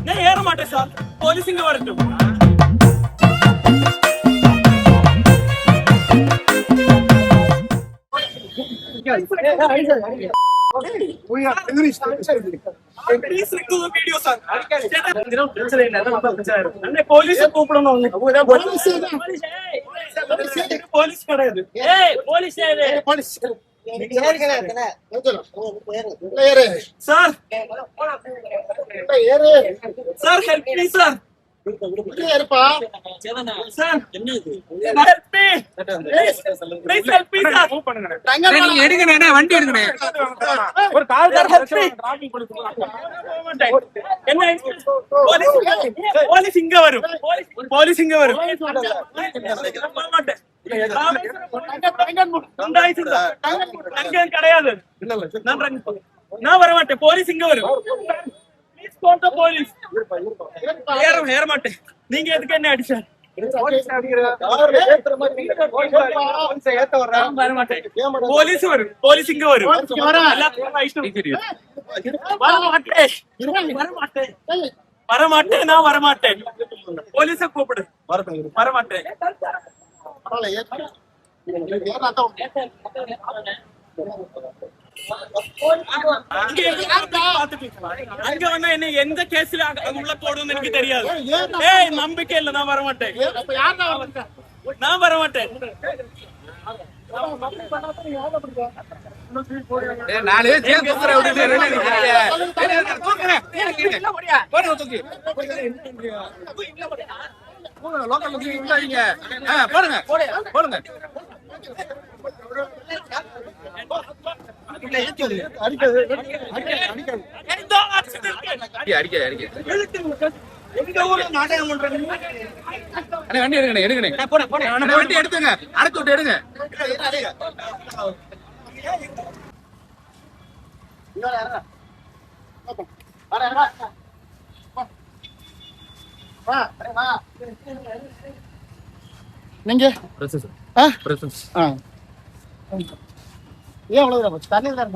நான் ஏற மாட்டேன் சார். போலீஸ் இங்க வரட்டும். போலீஸ் கூப்பிடணும். போலீஸ் கிடையாது. Police sir sir help me sir. Police இங்க வரும். போலீஸ் இங்க வரும். கிடையாது. நான் வர மாட்டேன். போலீஸ் இங்க வரும். போலீஸ் ஏற மாட்டேன். நீங்க எதுக்கு என்ன அடிச்சா? போலீஸ் வரும். போலீஸ் இங்க வரும். வரமாட்டேன். நான் வரமாட்டேன். போலீஸ கூப்பிடு. வரமாட்டேன். அங்க வந்தா என்ன எந்த கேஸ்ல உள்ள போடுன்னு எனக்கு தெரியாது. நம்பிக்கை இல்ல. நான் வரமாட்டேன். நான் வரமாட்டேன். வண்டி எடுங்க. வண்டி எடுத்துங்க. அடைச்சு விட்டு எடுங்க. நீங்க ஏன் அவ்வளவு தண்ணி தான்